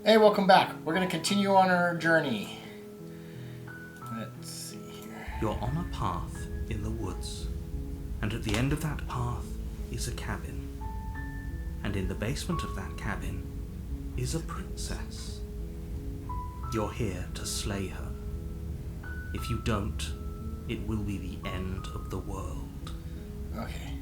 Hey, welcome back. We're going to continue on our journey. Let's see here. You're on a path in the woods, and at the end of that path is a cabin. And in the basement of that cabin is a princess. You're here to slay her. If you don't, it will be the end of the world. Okay.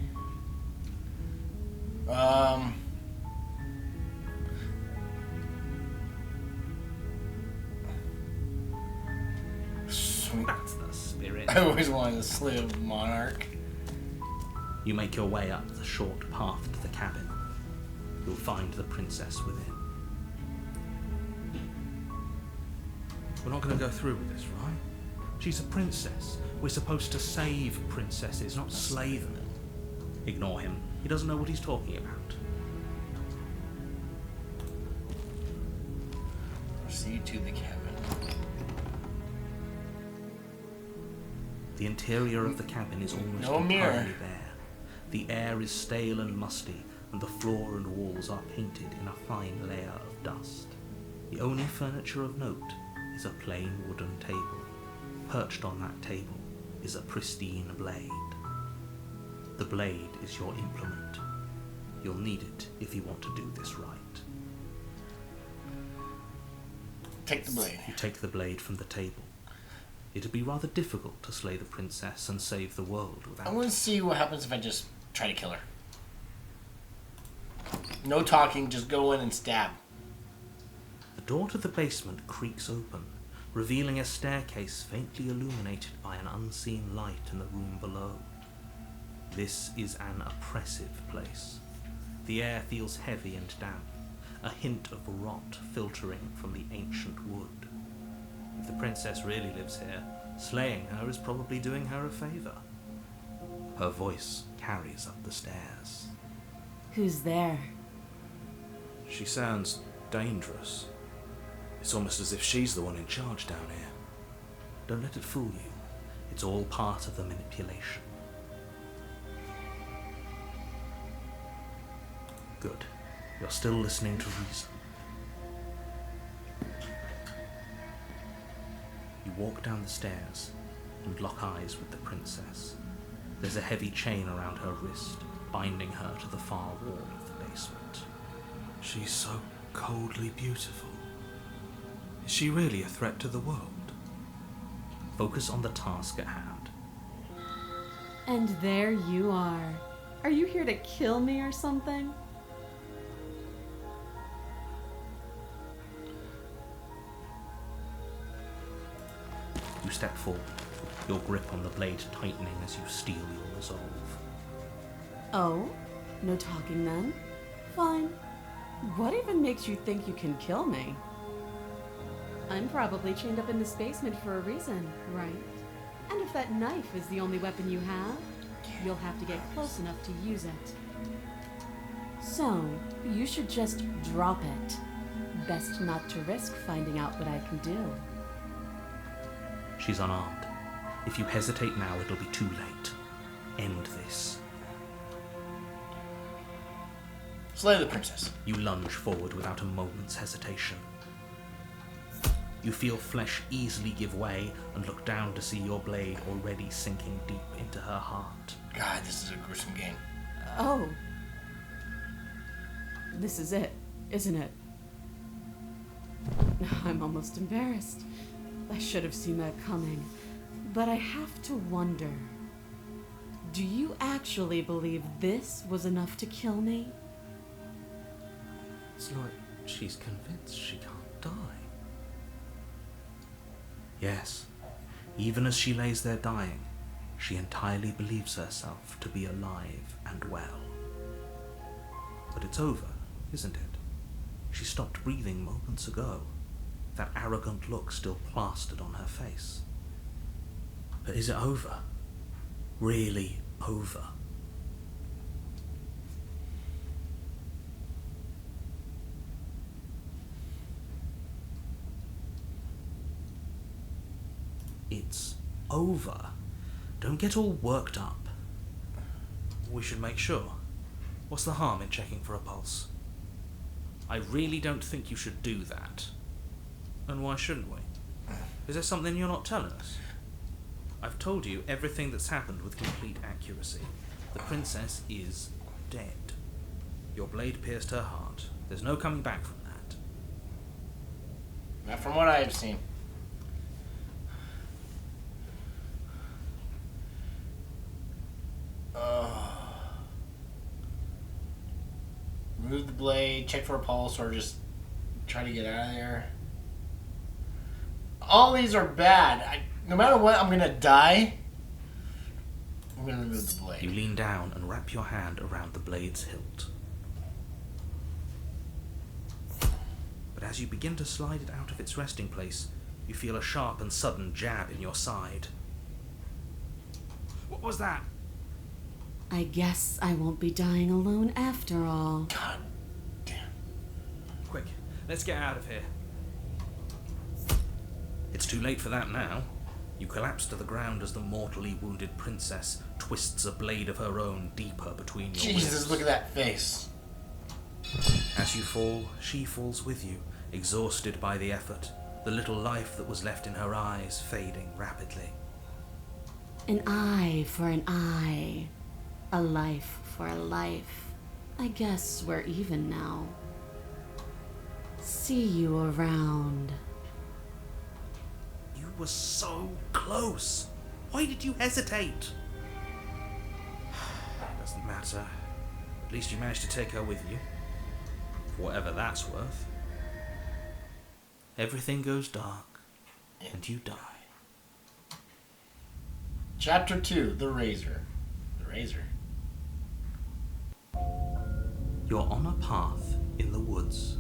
Sweet. That's the spirit. I always wanted to slay a monarch. You make your way up the short path to the cabin. You'll find the princess within. We're not going to go through with this, right? She's a princess. We're supposed to save princesses, not slay them. Ignore him. He doesn't know what he's talking about. Proceed to the cabin. The interior of the cabin is almost No mirror. entirely bare. The air is stale and musty, and the floor and walls are painted in a fine layer of dust. The only furniture of note is a plain wooden table. Perched on that table is a pristine blade. The blade is your implement. You'll need it if you want to do this right. Take the blade. You take the blade from the table. It'd be rather difficult to slay the princess and save the world without I want to see what happens if I just try to kill her. No talking, just go in and stab. The door to the basement creaks open, revealing a staircase faintly illuminated by an unseen light in the room below. This is an oppressive place. The air feels heavy and damp, a hint of rot filtering from the ancient wood. If the princess really lives here, slaying her is probably doing her a favor. Her voice carries up the stairs. Who's there? She sounds dangerous. It's almost as if she's the one in charge down here. Don't let it fool you. It's all part of the manipulation. Good. You're still listening to reason. You walk down the stairs and lock eyes with the princess. There's a heavy chain around her wrist, binding her to the far wall of the basement. She's so coldly beautiful. Is she really a threat to the world? Focus on the task at hand. And there you are. Are you here to kill me or something? You step forward, your grip on the blade tightening as you steel your resolve. Oh? No talking then? Fine. What even makes you think you can kill me? I'm probably chained up in this basement for a reason, right? And if that knife is the only weapon you have, you'll have to get close enough to use it. So, you should just drop it. Best not to risk finding out what I can do. She's unarmed. If you hesitate now, it'll be too late. End this. Slay the princess. You lunge forward without a moment's hesitation. You feel flesh easily give way and look down to see your blade already sinking deep into her heart. God, this is a gruesome game. Oh. This is it, isn't it? I'm almost embarrassed. I should have seen that coming. But I have to wonder. Do you actually believe this was enough to kill me? It's like she's convinced she can't die. Yes, even as she lays there dying, she entirely believes herself to be alive and well. But it's over, isn't it? She stopped breathing moments ago, that arrogant look still plastered on her face. But is it over? Really over? It's over. Don't get all worked up. We should make sure. What's the harm in checking for a pulse? I really don't think you should do that. And why shouldn't we? Is there something you're not telling us? I've told you everything that's happened with complete accuracy. The princess is dead. Your blade pierced her heart. There's no coming back from that. Not from what I have seen. Remove the blade, check for a pulse, or just try to get out of there. All these are bad. No matter what, I'm gonna die. I'm gonna remove the blade. You lean down and wrap your hand around the blade's hilt. But as you begin to slide it out of its resting place, you feel a sharp and sudden jab in your side. What was that? I guess I won't be dying alone after all. God damn. Quick, let's get out of here. It's too late for that now. You collapse to the ground as the mortally wounded princess twists a blade of her own deeper between your Jesus, wrists. look at that face. As you fall, she falls with you, exhausted by the effort, the little life that was left in her eyes fading rapidly. An eye for an eye. A life for a life. I guess we're even now. See you around. You were so close. Why did you hesitate? Doesn't matter. At least you managed to take her with you. For whatever that's worth. Everything goes dark, and you die. Chapter 2, The Razor. The Razor. You're on a path in the woods,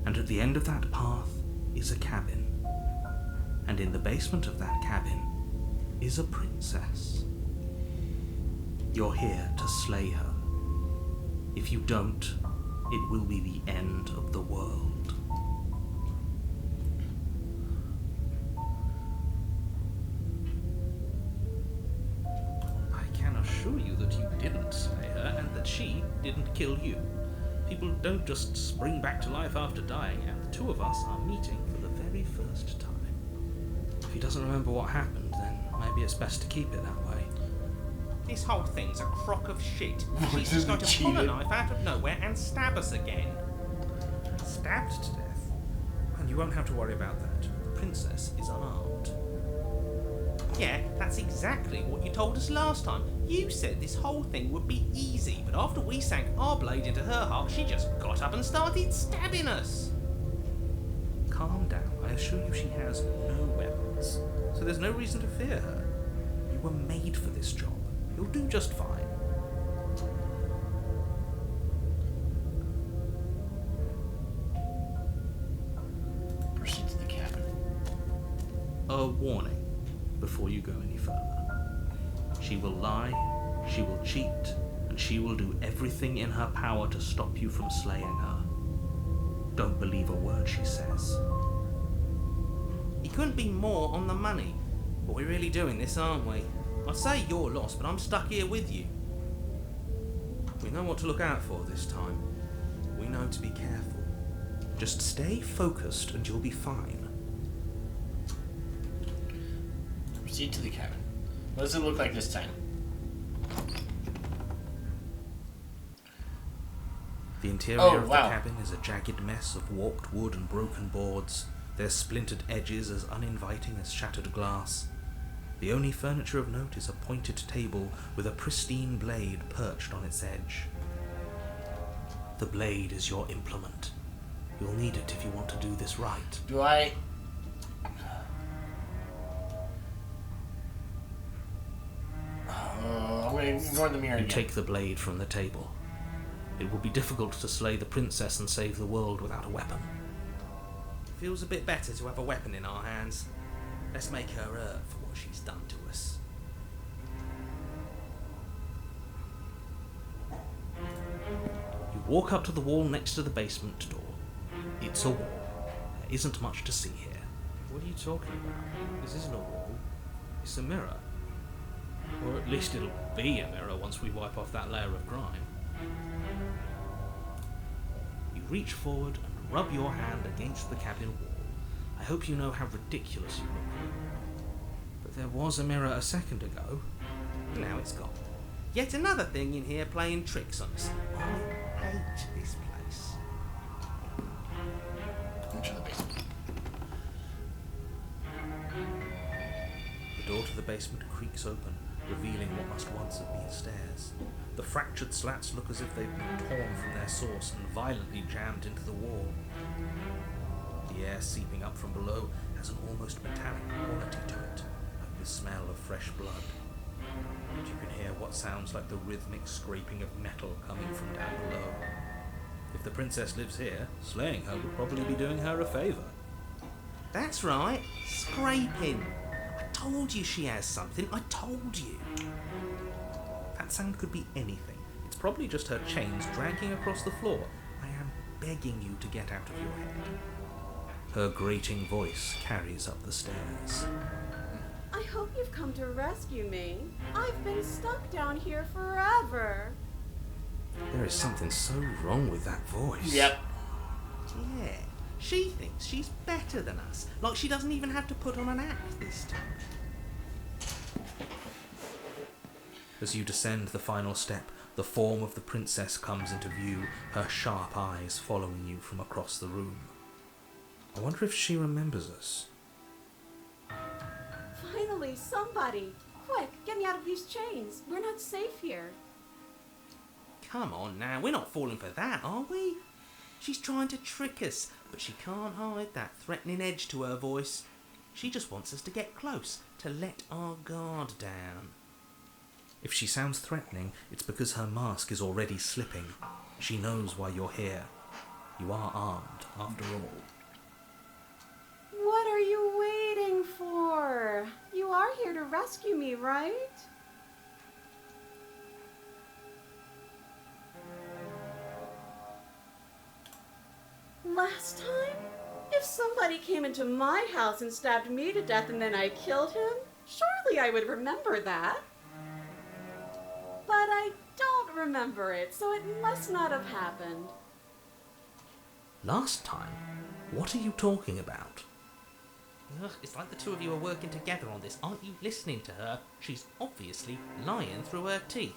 and at the end of that path is a cabin. And in the basement of that cabin is a princess. You're here to slay her. If you don't, it will be the end of the world. I can assure you that you didn't slay her and that she didn't kill you. People don't just spring back to life after dying, and the two of us are meeting for the very first time. If he doesn't remember what happened, then maybe it's best to keep it that way. This whole thing's a crock of shit. She's just going to pull a knife out of nowhere and stab us again. Stabbed to death? And you won't have to worry about that. The princess is unarmed. Yeah, that's exactly what you told us last time. You said this whole thing would be easy, but after we sank our blade into her heart, she just got up and started stabbing us. Calm down. I assure you she has no weapons, so there's no reason to fear her. You were made for this job. You'll do just fine. Proceed to the cabin. A warning before you go any further. She will lie, she will cheat, and she will do everything in her power to stop you from slaying her. Don't believe a word she says. You couldn't be more on the money. But we're really doing this, aren't we? I'd say you're lost, but I'm stuck here with you. We know what to look out for this time. We know to be careful. Just stay focused and you'll be fine. Proceed to the cabin. What does it look like this time? The interior of the cabin is a jagged mess of warped wood and broken boards, their splintered edges as uninviting as shattered glass. The only furniture of note is a pointed table with a pristine blade perched on its edge. The blade is your implement. You'll need it if you want to do this right. Do I... I'm going to ignore the mirror You again. take the blade from the table. It will be difficult to slay the princess and save the world without a weapon. Feels a bit better to have a weapon in our hands. Let's make her earn for what she's done to us. You walk up to the wall next to the basement door. It's a wall. There isn't much to see here. What are you talking about? This isn't a wall. It's a mirror. Or at least it'll be a mirror once we wipe off that layer of grime. You you reach forward and rub your hand against the cabin wall. I hope you know how ridiculous you look. But there was a mirror a second ago. Now it's gone. Yet another thing in here playing tricks on us. I hate this place. Into the basement. The door to the basement creaks open, revealing what must once have been stairs. The fractured slats look as if they've been torn from their source and violently jammed into the wall. The air seeping up from below has an almost metallic quality to it, like the smell of fresh blood. And you can hear what sounds like the rhythmic scraping of metal coming from down below. If the princess lives here, slaying her would probably be doing her a favour. That's right, scraping. I told you she has something, I told you. That sound could be anything. It's probably just her chains dragging across the floor. I am begging you to get out of your head. Her grating voice carries up the stairs. I hope you've come to rescue me. I've been stuck down here forever. There is something so wrong with that voice. Yep. Yeah, she thinks she's better than us. Like she doesn't even have to put on an act this time. As you descend the final step, the form of the princess comes into view, her sharp eyes following you from across the room. I wonder if she remembers us. Finally, somebody! Quick, get me out of these chains. We're not safe here. Come on now, we're not falling for that, are we? She's trying to trick us, but she can't hide that threatening edge to her voice. She just wants us to get close, to let our guard down. If she sounds threatening, it's because her mask is already slipping. She knows why you're here. You are armed, after all. What are you waiting for? You are here to rescue me, right? Last time? If somebody came into my house and stabbed me to death and then I killed him, surely I would remember that. But I don't remember it, so it must not have happened. Last time? What are you talking about? Ugh, it's like the two of you are working together on this. Aren't you listening to her? She's obviously lying through her teeth.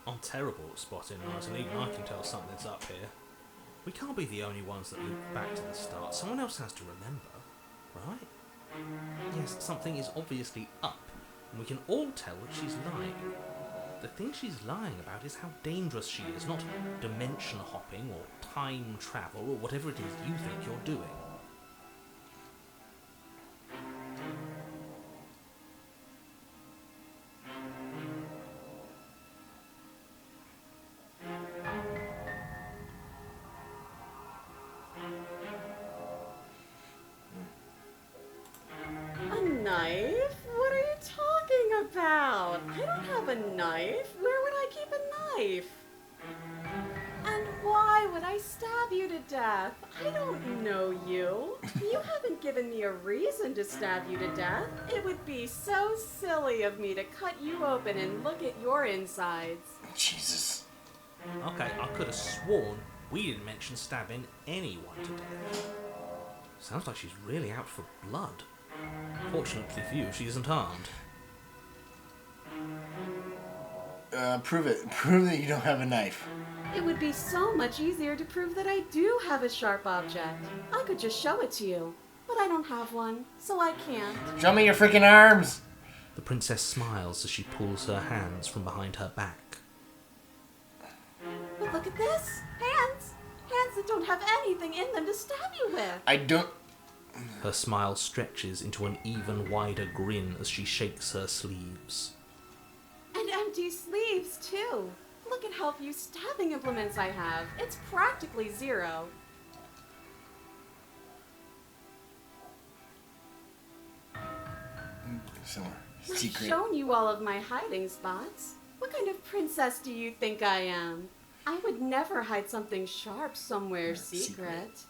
I'm terrible at spotting lies, and even I can tell something's up here. We can't be the only ones that loop back to the start. Someone else has to remember, right? Yes, something is obviously up, and we can all tell that she's lying. The thing she's lying about is how dangerous she is, not dimension hopping or time travel or whatever it is you think you're doing. A knife? What are you talking about? I don't have a knife. Where would I keep a knife? And why would I stab you to death? I don't know you. You haven't given me a reason to stab you to death. It would be so silly of me to cut you open and look at your insides. Jesus. Okay, I could have sworn we didn't mention stabbing anyone to death. Sounds like she's really out for blood. Fortunately for you, she isn't armed. Prove it. Prove that you don't have a knife. It would be so much easier to prove that I do have a sharp object. I could just show it to you, but I don't have one, so I can't. Show me your freaking arms. The princess smiles as she pulls her hands from behind her back. But look at this! Hands! Hands that don't have anything in them to stab you with! I don't. Her smile stretches into an even wider grin as she shakes her sleeves. And empty sleeves, too! Look at how few stabbing implements I have. It's practically zero. Somewhere. I've Secret. shown you all of my hiding spots. What kind of princess do you think I am? I would never hide something sharp somewhere secret.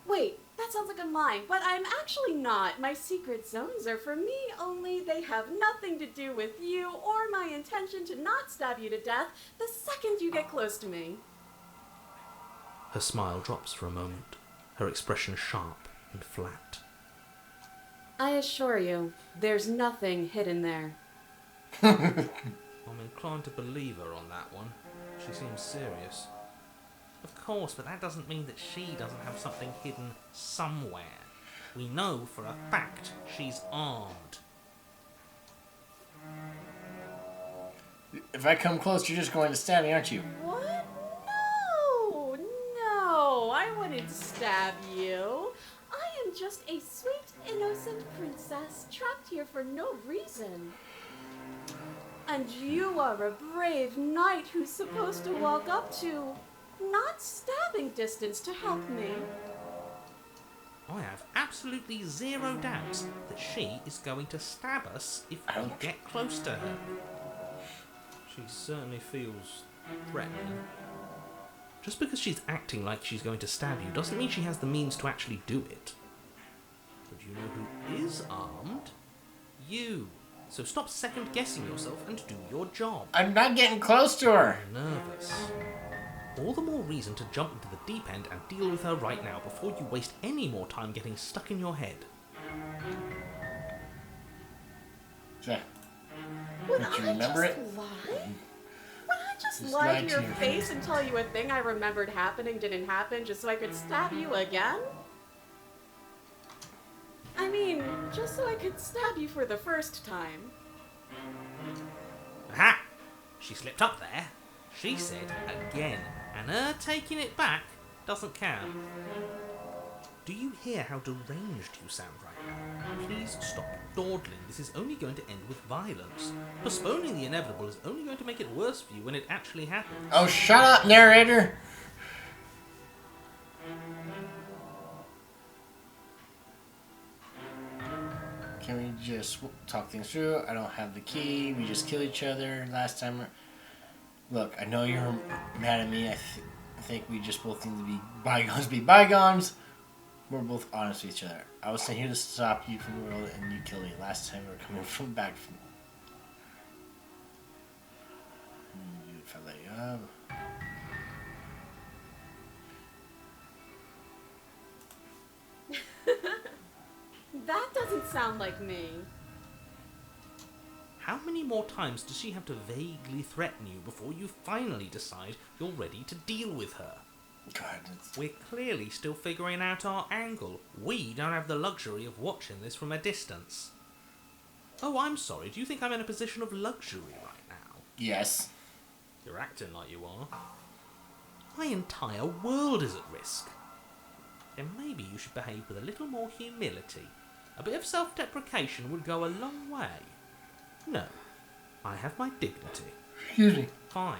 Wait, that sounds like a lie, but I'm actually not. My secret zones are for me only. They have nothing to do with you or my intention to not stab you to death the second you get close to me. Her smile drops for a moment, her expression sharp and flat. I assure you, there's nothing hidden there. I'm inclined to believe her on that one. She seems serious. Of course, but that doesn't mean that she doesn't have something hidden somewhere. We know for a fact she's armed. If I come close, you're just going to stab me, aren't you? What? No, I wouldn't stab you. I am just a sweet, innocent princess trapped here for no reason. And you are a brave knight who's supposed to walk up to, not stabbing distance to help me. I have absolutely zero doubts that she is going to stab us if we get close to her. She certainly feels threatening. Just because she's acting like she's going to stab you doesn't mean she has the means to actually do it. But you know who is armed? You. So stop second-guessing yourself and do your job. I'm not getting close to her. You're nervous. All the more reason to jump into the deep end and deal with her right now before you waste any more time getting stuck in your head. Yeah. Would Don't you I remember just it? lie? Would I just Just lie lie to to your your face and tell you a thing I remembered happening didn't happen just so I could stab you again? I mean, just so I could stab you for the first time. Aha! She slipped up there. She said again, and her taking it back doesn't count. Do you hear how deranged you sound right now? Please stop dawdling. This is only going to end with violence. Postponing the inevitable is only going to make it worse for you when it actually happens. Oh, shut up, narrator. Can we just talk things through? I don't have the key. We just kill each other last time. Look, I know you're mad at me. I think we just both need to be bygones. We're both honest with each other. I was sent here to stop you from the world, and you killed me last time we were coming back from. If I let you up. That doesn't sound like me. How many more times does she have to vaguely threaten you before you finally decide you're ready to deal with her? God, We're clearly still figuring out our angle. We don't have the luxury of watching this from a distance. Oh, I'm sorry. Do you think I'm in a position of luxury right now? yes. You're acting like you are. My entire world is at risk. Then maybe you should behave with a little more humility. A bit of self-deprecation would go a long way. No, I have my dignity. Excuse me. Fine,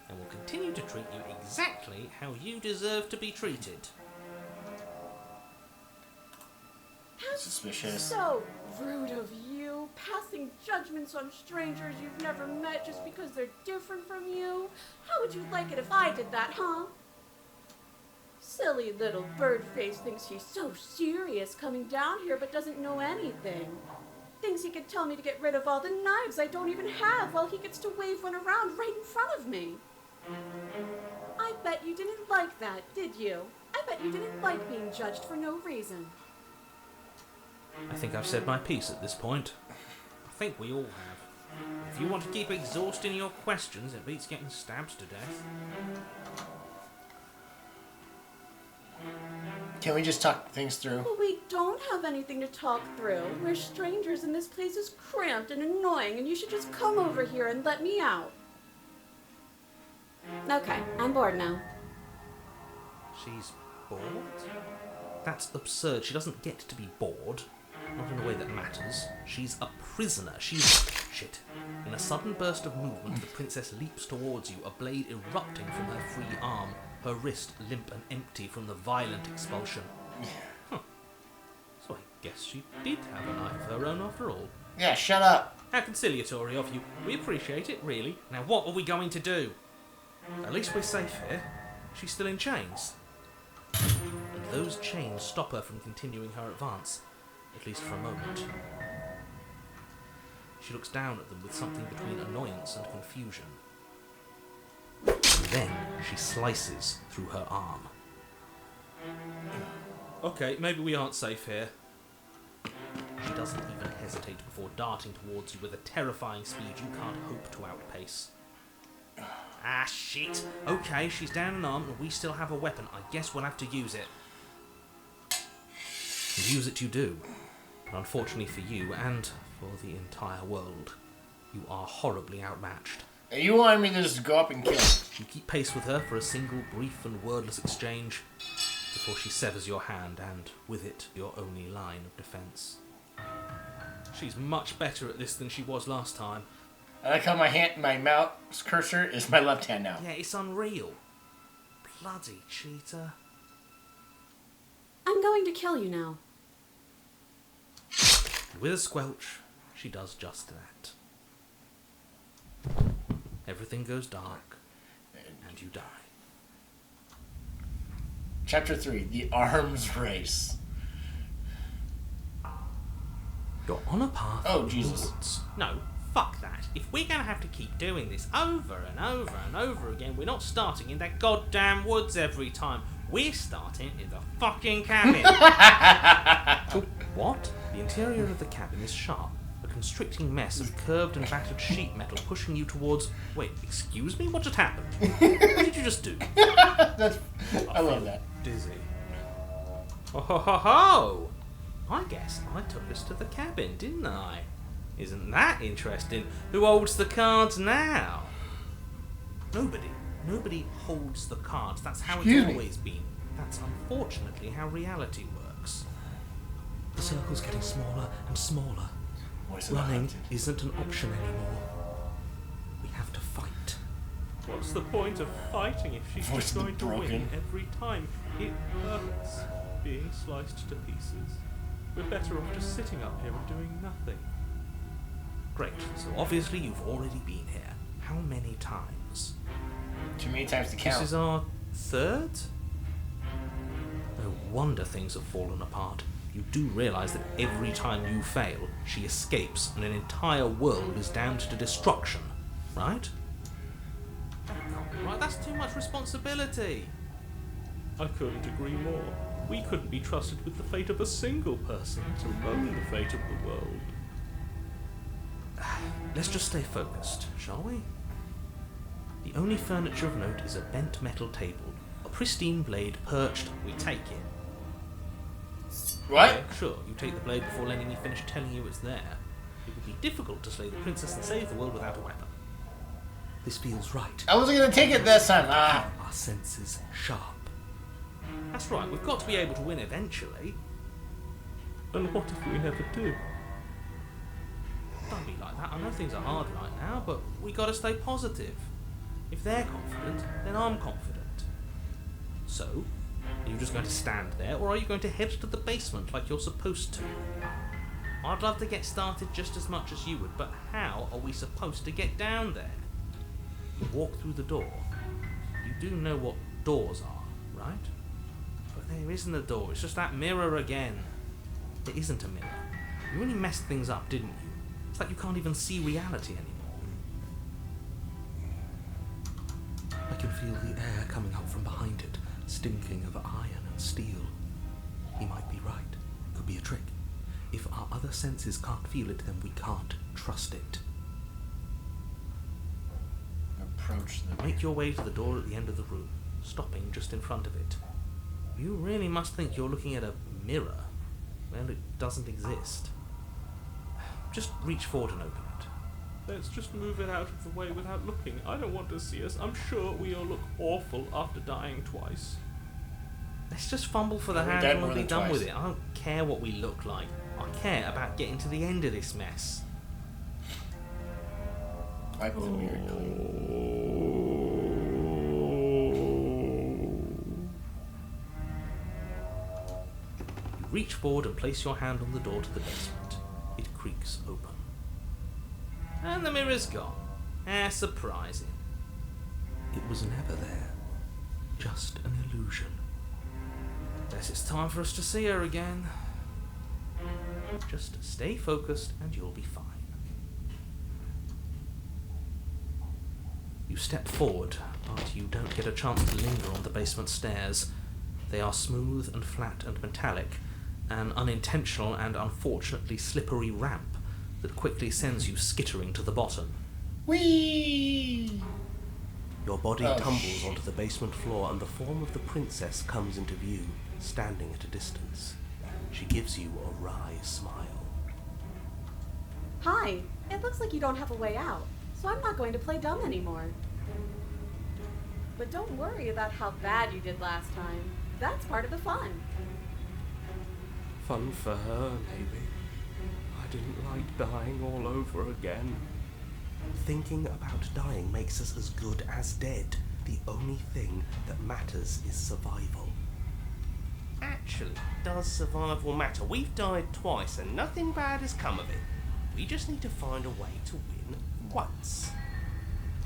and will continue to treat you exactly how you deserve to be treated. Suspicious. So rude of you, passing judgments on strangers you've never met just because they're different from you. How would you like it if I did that, huh? Silly little bird-face thinks he's so serious coming down here but doesn't know anything. Thinks he could tell me to get rid of all the knives I don't even have while he gets to wave one around right in front of me. I bet you didn't like that, did you? I bet you didn't like being judged for no reason. I think I've said my piece at this point. I think we all have. If you want to keep exhausting your questions, it beats getting stabbed to death. Can we just talk things through? Well, we don't have anything to talk through. We're strangers and this place is cramped and annoying and you should just come over here and let me out. Okay, I'm bored now. She's bored? That's absurd. She doesn't get to be bored. Not in a way that matters. She's a prisoner. She's... Shit. In a sudden burst of movement, the princess leaps towards you, a blade erupting from her free arm, her wrist limp and empty from the violent expulsion. Huh. So I guess she did have a knife of her own after all. Yeah, shut up. How conciliatory of you. We appreciate it, really. Now what are we going to do? At least we're safe here. She's still in chains. And those chains stop her from continuing her advance, at least for a moment. She looks down at them with something between annoyance and confusion. And then she slices through her arm. Okay, maybe we aren't safe here. She doesn't even hesitate before darting towards you with a terrifying speed you can't hope to outpace. Ah, shit. Okay, she's down an arm and we still have a weapon. I guess we'll have to use it. And use it you do. But unfortunately for you, and for the entire world, you are horribly outmatched. You wanted me to just go up and kill her. You keep pace with her for a single brief and wordless exchange before she severs your hand and, with it, your only line of defence. She's much better at this than she was last time. I like how my mouse cursor is my left hand now. Yeah, it's unreal. Bloody cheater. I'm going to kill you now. With a squelch, she does just that. Everything goes dark, and you die. Chapter 3, The Arms Race. You're on a path. Oh, Jesus. Towards... No, fuck that. If we're gonna have to keep doing this over and over and over again, we're not starting in that goddamn woods every time. We're starting in the fucking cabin. Oh, what? The interior of the cabin is sharp. A constricting mess of curved and battered sheet metal pushing you towards... Wait, excuse me? What just happened? What did you just do? I love that. Dizzy. Oh ho ho ho! I guess I took us to the cabin, didn't I? Isn't that interesting? Who holds the cards now? Nobody. Nobody holds the cards. That's how it's always been. That's unfortunately how reality works. The circle's getting smaller and smaller. Running isn't an option anymore. We have to fight. What's the point of fighting if she's just going to win every time? It hurts being sliced to pieces. We're better off just sitting up here and doing nothing. Great, so obviously you've already been here. How many times? Too many times to count. This is our third? No wonder things have fallen apart. You do realise that every time you fail, she escapes and an entire world is damned to destruction, right? That can't be right, that's too much responsibility. I couldn't agree more. We couldn't be trusted with the fate of a single person, let alone the fate of the world. Let's just stay focused, shall we? The only furniture of note is a bent metal table, a pristine blade perched. We take it. What? Okay, sure, you take the blade before letting me finish telling you it's there. It would be difficult to slay the princess and save the world without a weapon. This feels right. I wasn't gonna take it this time. Our senses sharp. That's right, we've got to be able to win eventually. And what if we never do? Don't be like that. I know things are hard right now, but we gotta stay positive. If they're confident, then I'm confident. So, are you just going to stand there, or are you going to head to the basement like you're supposed to? I'd love to get started just as much as you would, but how are we supposed to get down there? You walk through the door. You do know what doors are, right? But there isn't a door, it's just that mirror again. There isn't a mirror. You really messed things up, didn't you? It's like you can't even see reality anymore. I can feel the air coming up from behind it, stinking of iron and steel. He might be right. It could be a trick. If our other senses can't feel it, then we can't trust it. Approach the... Make your way to the door at the end of the room, stopping just in front of it. You really must think you're looking at a mirror. Well, it doesn't exist. Just reach forward and open it. Let's just move it out of the way without looking. I don't want to see us. I'm sure we all look awful after dying twice. Let's just fumble for the handle and be done with it. I don't care what we look like. I care about getting to the end of this mess. Wipe the mirror clean. You reach forward and place your hand on the door to the basement. It creaks open. And the mirror's gone. How surprising. It was never there. Just an illusion. Guess it's time for us to see her again. Just stay focused and you'll be fine. You step forward, but you don't get a chance to linger on the basement stairs. They are smooth and flat and metallic, an unintentional and unfortunately slippery ramp that quickly sends you skittering to the bottom. Whee! Your body tumbles onto the basement floor and the form of the princess comes into view, standing at a distance. She gives you a wry smile. Hi, it looks like you don't have a way out, so I'm not going to play dumb anymore. But don't worry about how bad you did last time. That's part of the fun. Fun for her, maybe. I didn't like dying all over again. Thinking about dying makes us as good as dead. The only thing that matters is survival. Actually, does survival matter? We've died twice and nothing bad has come of it. We just need to find a way to win once.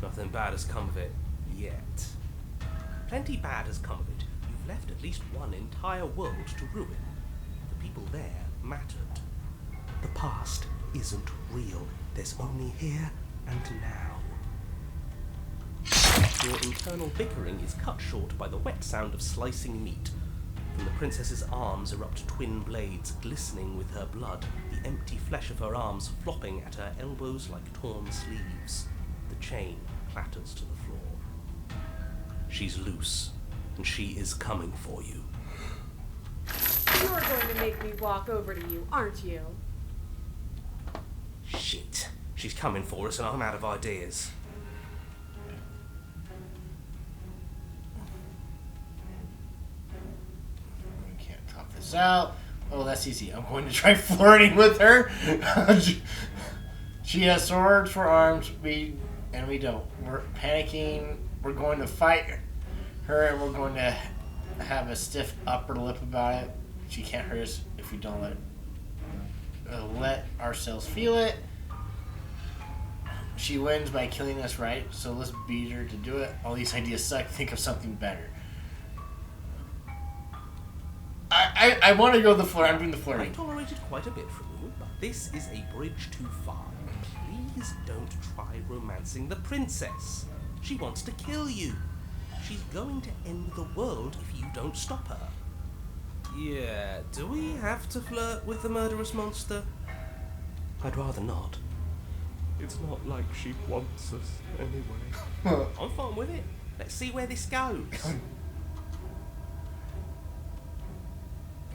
Nothing bad has come of it yet. Plenty bad has come of it. You've left at least one entire world to ruin. The people there mattered. The past isn't real. There's only here and now. Your internal bickering is cut short by the wet sound of slicing meat. From the princess's arms erupt twin blades, glistening with her blood, the empty flesh of her arms flopping at her elbows like torn sleeves. The chain clatters to the floor. She's loose, and she is coming for you. You're going to make me walk over to you, aren't you? Shit. She's coming for us and I'm out of ideas. We can't talk this out. Oh, that's easy. I'm going to try flirting with her. She has swords for arms. We don't. We're panicking. We're going to fight her, and we're going to have a stiff upper lip about it. She can't hurt us if we don't let ourselves feel it. She wins by killing us, right? So let's beat her to do it. All these ideas suck. Think of something better. I want to go the flirt. I'm doing the flirting. I've tolerated quite a bit from you, but this is a bridge too far. Please don't try romancing the princess. She wants to kill you. She's going to end the world if you don't stop her. Yeah, do we have to flirt with the murderous monster? I'd rather not. It's not like she wants us anyway. I'm fine with it. Let's see where this goes.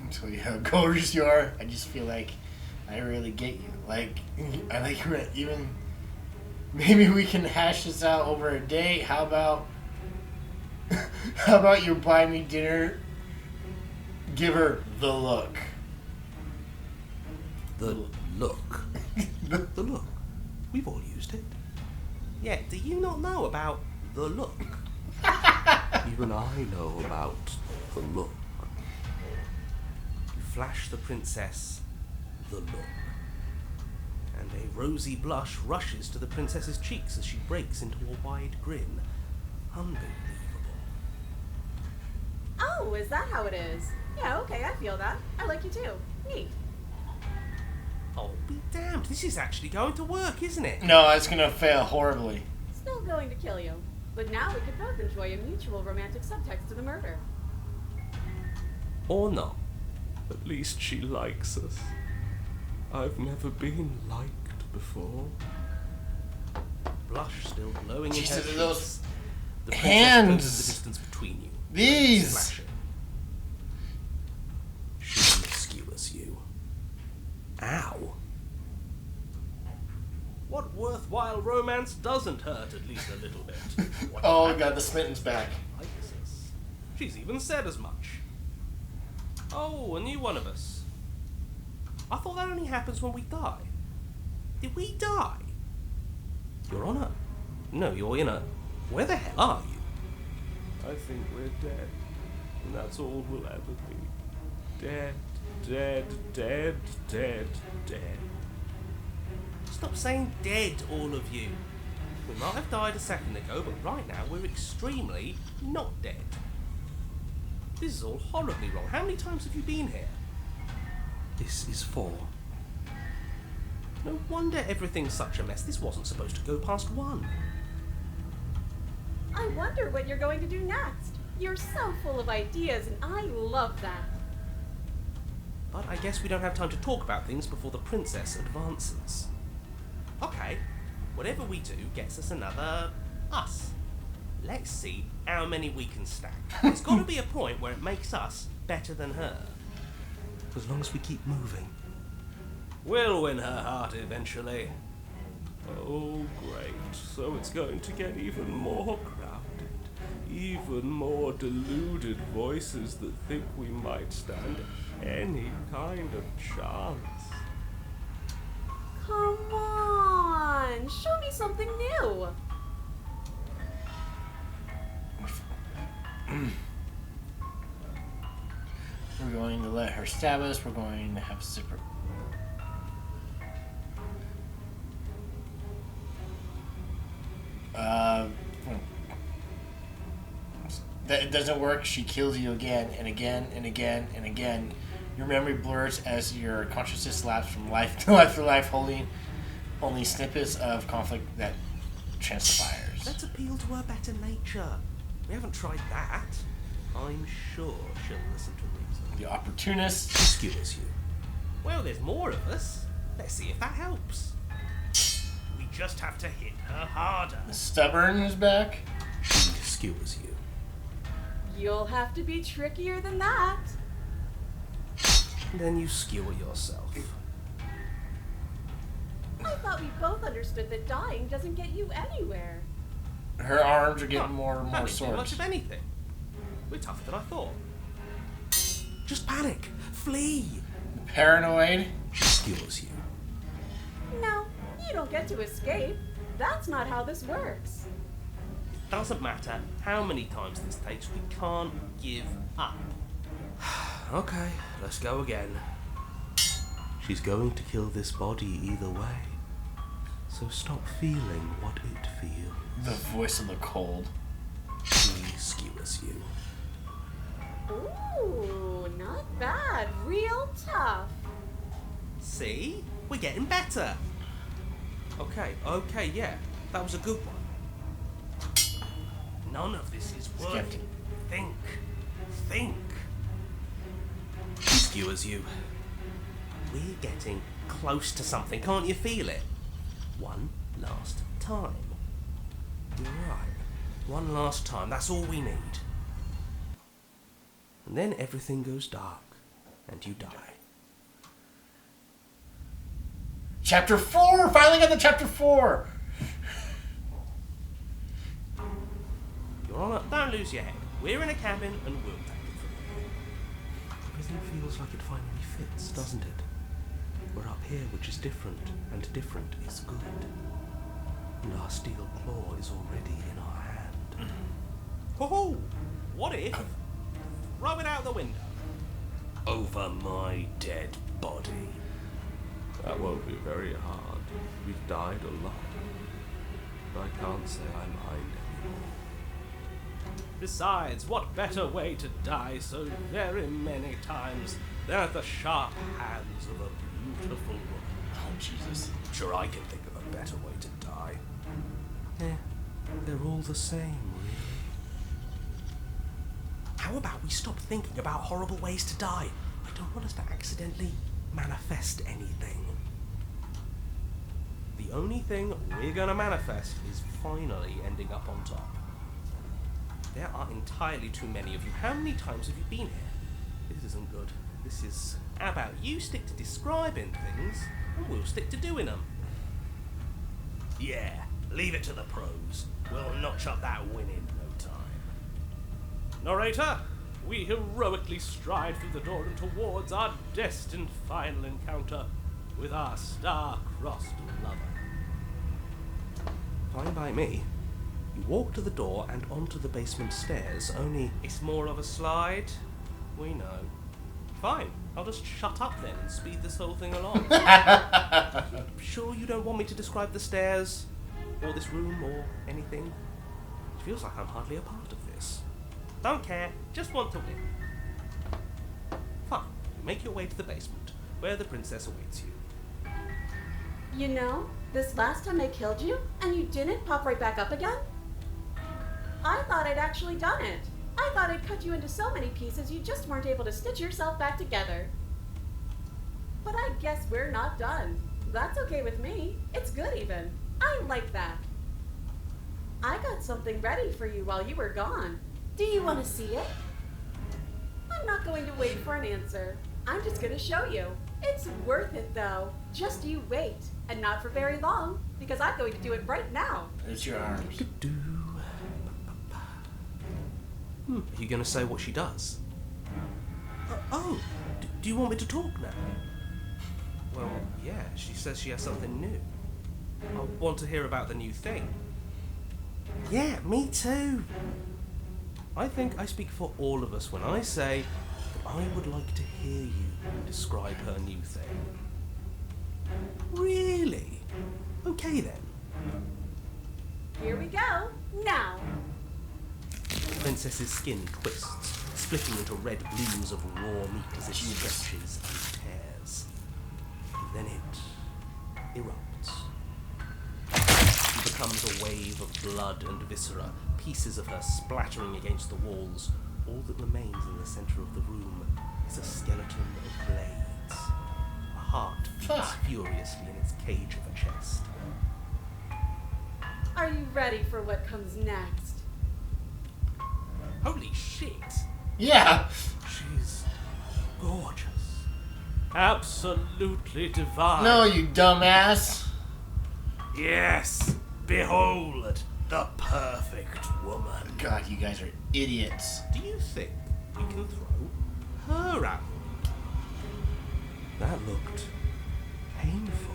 Until you how gorgeous you are, I just feel like I really get you. Like, I like you even. Maybe we can hash this out over a date. How about you buy me dinner? Give her the look. The look. The look. We've all used it. Yeah, do you not know about the look? Even I know about the look. You flash the princess the look. And a rosy blush rushes to the princess's cheeks as she breaks into a wide grin. Unbelievable. Oh, is that how it is? Yeah, okay, I feel that. I like you too. Neat. Oh, be damned. This is actually going to work, isn't it? No, it's gonna fail horribly. Still going to kill you. But now we could both enjoy a mutual romantic subtext to the murder. Or not. At least she likes us. I've never been liked before. Blush still glowing in her Jesus, cheeks. those The princess hands. closes the distance between you. These. Flashing. She'll rescue us, you. Ow. What worthwhile romance doesn't hurt at least a little bit? What Oh happens god, the Smitten's back. likes us. She's even said as much. Oh, a new one of us. I thought that only happens when we die. Did we die? You're on her. No, you're in a... Where the hell are you? I think we're dead. And that's all we'll ever be. Dead, dead, dead, dead, dead. Stop saying dead, all of you. We might have died a second ago, but right now we're extremely not dead. This is all horribly wrong. How many times have you been here? This is 4. No wonder everything's such a mess. This wasn't supposed to go past 1. I wonder what you're going to do next. You're so full of ideas, and I love that. But I guess we don't have time to talk about things before the princess advances. Okay, whatever we do gets us another us. Let's see how many we can stack. There's got to be a point where it makes us better than her. As long as we keep moving. We'll win her heart eventually. Oh, great. So it's going to get even more crowded. Even more deluded voices that think we might stand any kind of chance. Come on, show me something new. We're going to let her stab us. We're going to have a zipper. That doesn't work. She kills you again and again and again and again. Your memory blurs as your consciousness lapses from life to life to life, holding only snippets of conflict that transpires. Let's appeal to her better nature. We haven't tried that. I'm sure she'll listen to reason. The opportunist. Skewers you. Well, there's more of us. Let's see if that helps. We just have to hit her harder. The stubborn is back. He skewers you. You'll have to be trickier than that. Then you skewer yourself. I thought we both understood that dying doesn't get you anywhere. Her arms are getting more and That more didn't do much swords. of anything. We're tougher than I thought. Just panic! Flee! Paranoid. She skewers you. No, you don't get to escape. That's not how this works. Doesn't matter how many times this takes, we can't give up. Okay, let's go again. She's going to kill this body either way. So stop feeling what it feels. The voice of the cold. She skewers you. Ooh, not bad. Real tough. See? We're getting better. Okay, yeah. That was a good one. None of this is working. Think. She skewers you. We're getting close to something. Can't you feel it? One last time. You're right. One last time. That's all we need. And then everything goes dark, and you die. Chapter 4! Finally got the chapter 4! Your Honor, don't lose your head. We're in a cabin, and we'll take it from here. Everything feels like it finally fits, doesn't it? We're up here, which is different, and different is good. And our steel claw is already in our hand. Ho-ho! What if? Throw it out the window. Over my dead body. That won't be very hard. We've died a lot. But I can't say I mind anymore. Besides, what better way to die so very many times than at the sharp hands of a beautiful woman? Oh, Jesus. Sure, I can think of a better way to die. Yeah, they're all the same, really. How about we stop thinking about horrible ways to die? I don't want us to accidentally manifest anything. The only thing we're gonna manifest is finally ending up on top. There are entirely too many of you. How many times have you been here? This isn't good. This is... How about you stick to describing things, and we'll stick to doing them? Yeah, leave it to the pros. We'll notch up that win in no time. Narrator, we heroically stride through the door and towards our destined final encounter with our star-crossed lover. Fine by me. You walk to the door and onto the basement stairs, only... It's more of a slide. We know. Fine, I'll just shut up then and speed this whole thing along. Sure you don't want me to describe the stairs, or this room, or anything? It feels like I'm hardly a part of this. Don't care, just want to win. Fine, you make your way to the basement, where the princess awaits you. You know, this last time I killed you, and you didn't pop right back up again? I thought I'd actually done it. I thought I'd cut you into so many pieces you just weren't able to stitch yourself back together. But I guess we're not done. That's okay with me. It's good even. I like that. I got something ready for you while you were gone. Do you want to see it? I'm not going to wait for an answer. I'm just going to show you. It's worth it though. Just you wait. And not for very long, because I'm going to do it right now. It's your arms. Are you going to say what she does? Do you want me to talk now? Well, yeah, she says she has something new. I want to hear about the new thing. Yeah, me too. I think I speak for all of us when I say that I would like to hear you describe her new thing. Really? Okay then. Here we go. Now. The princess's skin twists, splitting into red blooms of raw meat as it stretches and tears. And then it erupts. She becomes a wave of blood and viscera, pieces of her splattering against the walls. All that remains in the center of the room is a skeleton of blades. A heart beats furiously in its cage of a chest. Are you ready for what comes next? Holy shit! Yeah! She's gorgeous. Absolutely divine. No, you dumbass! Yes! Behold, the perfect woman. God, you guys are idiots. Do you think we can throw her out? That looked painful.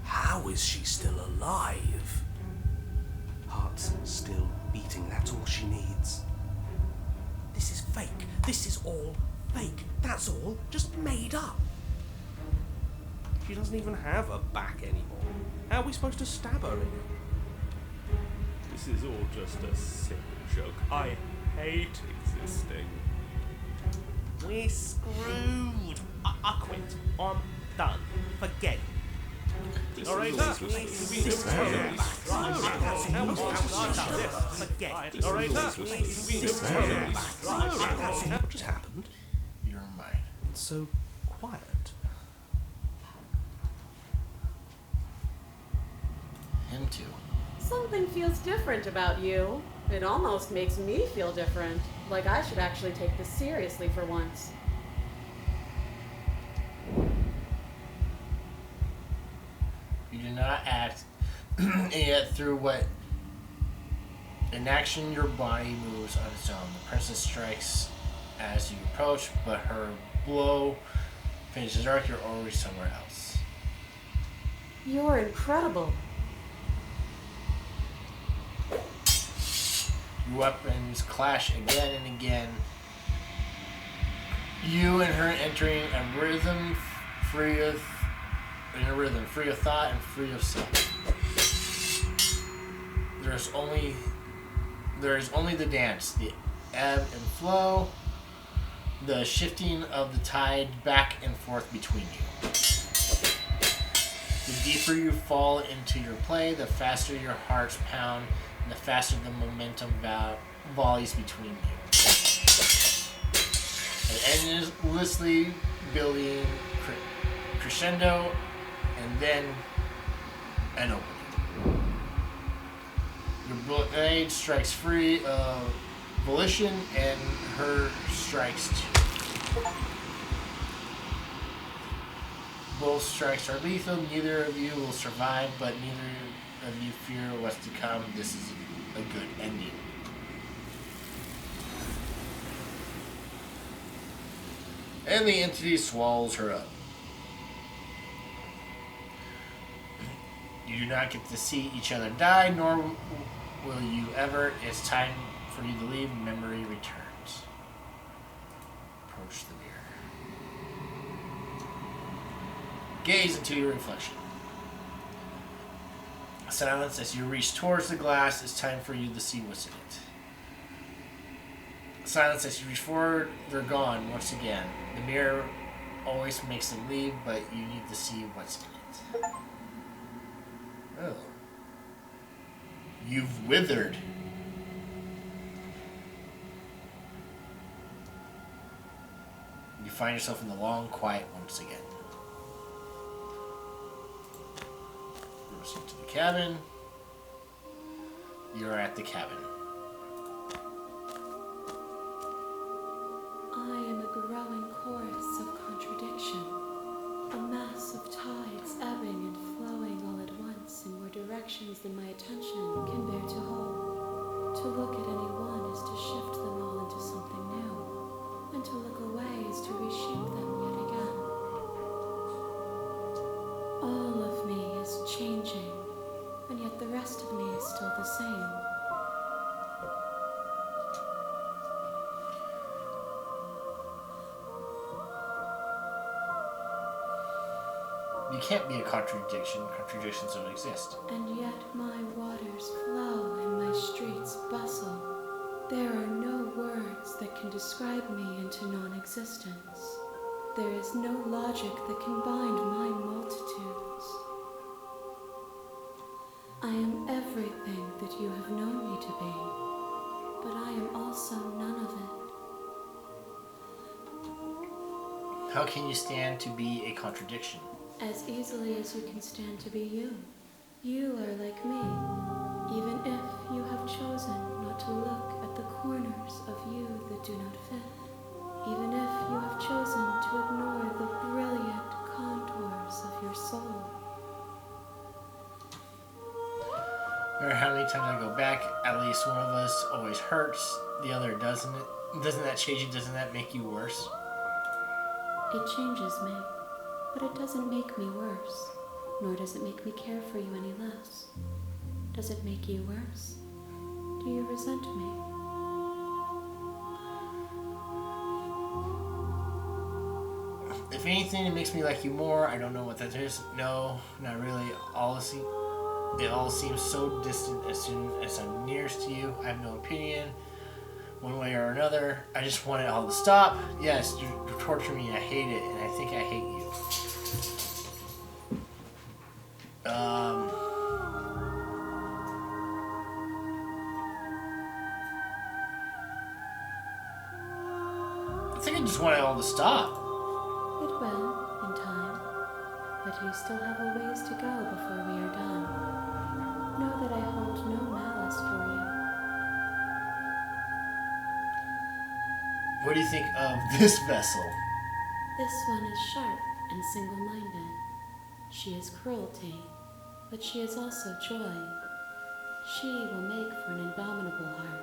How is she still alive? Heart's still beating, that's all she needs. This is fake. This is all fake. That's all just made up. She doesn't even have a back anymore. How are we supposed to stab her in it? This is all just a sick joke. I hate existing. We're screwed. I quit. I'm done. Forget it. This Alright, is that all just What just happened? You're mine. It's so quiet. Him too. Something feels different about you. It almost makes me feel different. Like I should actually take this seriously for once. You do not act yet through what in action your body moves on its own. The princess strikes as you approach, but her blow finishes arc. You're already somewhere else. You're incredible. Your weapons clash again and again. You and her entering a rhythm free of thought and free of self. There is only the dance, the ebb and flow, the shifting of the tide back and forth between you. The deeper you fall into your play, the faster your hearts pound, and the faster the momentum volleys between you. And endlessly building crescendo, and then an opening. Your blade strikes free of volition, and her strikes too. Both strikes are lethal. Neither of you will survive, but neither of you fear what's to come. This is a good ending. And the entity swallows her up. You do not get to see each other die, nor will you ever. It's time for you to leave. Memory returns. Approach the mirror. Gaze into your reflection. Silence as you reach towards the glass. It's time for you to see what's in it. Silence as you reach forward. They're gone once again. The mirror always makes them leave, but you need to see what's in it. Oh. You've withered. You find yourself in the long quiet once again. Proceed to the cabin. You're at the cabin. I am a growing chorus of contradiction, a mass of tides ebbing and flowing all at once in more directions than my attention can bear to hold. To look at any one is to shift them all into something new, and to look away is to reshape them yet again. All of me is changing, and yet the rest of me is still the same. You can't be a contradiction. Contradictions don't exist. And yet my waters flow and my streets bustle. There are no words that can describe me into non-existence. There is no logic that can bind my multitudes. I am everything that you have known me to be, but I am also none of it. How can you stand to be a contradiction? As easily as you can stand to be you. You are like me, even if you have chosen not to look at the corners of you that do not fit, even if you have chosen to ignore the brilliant contours of your soul. No matter how many times I go back, at least one of us always hurts, the other doesn't. Doesn't that change you? Doesn't that make you worse? It changes me, but it doesn't make me worse, nor does it make me care for you any less. Does it make you worse? Do you resent me? If anything, it makes me like you more. I don't know what that is. No, not really. It all seems so distant as soon as I'm nearest to you. I have no opinion, one way or another. I just want it all to stop. Yes, you torture me. I hate it, and I think I hate you. I think I just want it all to stop. It will, in time, but you still have a ways to go before we are done. Know that I hold no malice for you. What do you think of this vessel? This one is sharp and single-minded. She is cruelty, but she is also joy. She will make for an abominable heart.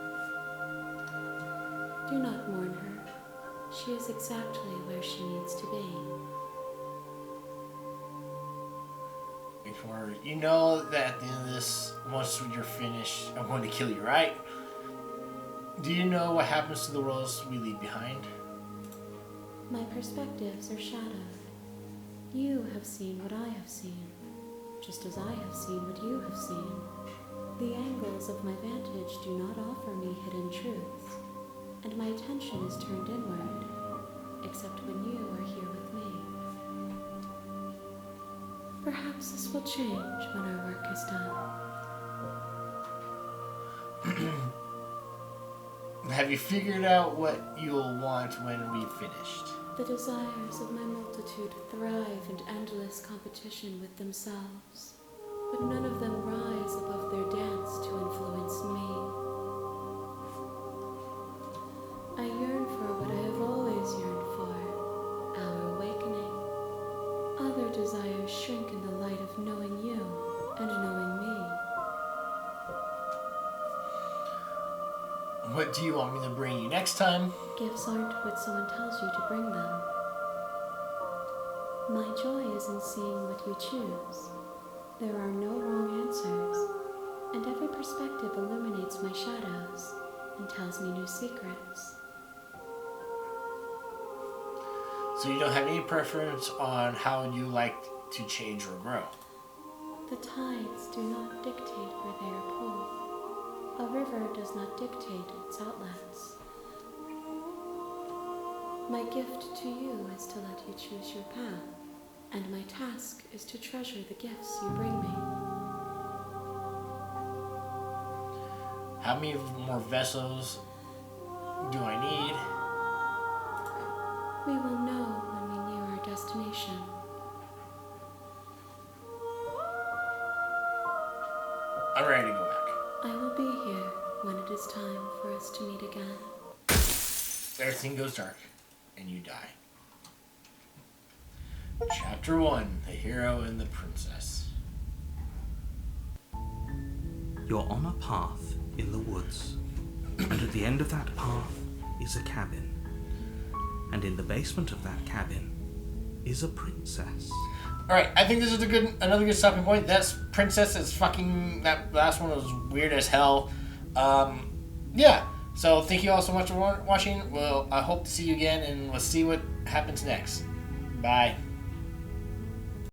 Do not mourn her. She is exactly where she needs to be. Before you know that at the end of this, once you're finished, I'm going to kill you, right? Do you know what happens to the worlds we leave behind? My perspectives are shadowed. You have seen what I have seen, just as I have seen what you have seen. The angles of my vantage do not offer me hidden truths, and my attention is turned inward, except when you are here with me. Perhaps this will change when our work is done. Have you figured out what you'll want when we've finished? The desires of my multitude thrive in endless competition with themselves, but none of them rise above their dance to influence me. I yearn for what I have always yearned for, our awakening. Other desires shrink in the light of knowing you and knowing me. What do you want me to bring you next time? Gifts aren't what someone tells you to bring them. My joy is in seeing what you choose. There are no wrong answers, and every perspective illuminates my shadows and tells me new secrets. So you don't have any preference on how you like to change or grow? The tides do not dictate where they are pulled. A river does not dictate its outlets. My gift to you is to let you choose your path, and my task is to treasure the gifts you bring me. How many more vessels do I need? We will know when we near our destination. I'm ready to go back. I will be here when it is time for us to meet again. Everything goes dark, and you die. Chapter 1, The Hero and the Princess. You're on a path in the woods, and at the end of that path is a cabin. And in the basement of that cabin is a princess. Alright, I think this is another good stopping point. That princess is fucking... That last one was weird as hell. Yeah. So thank you all so much for watching. Well, I hope to see you again, and let's see what happens next. Bye.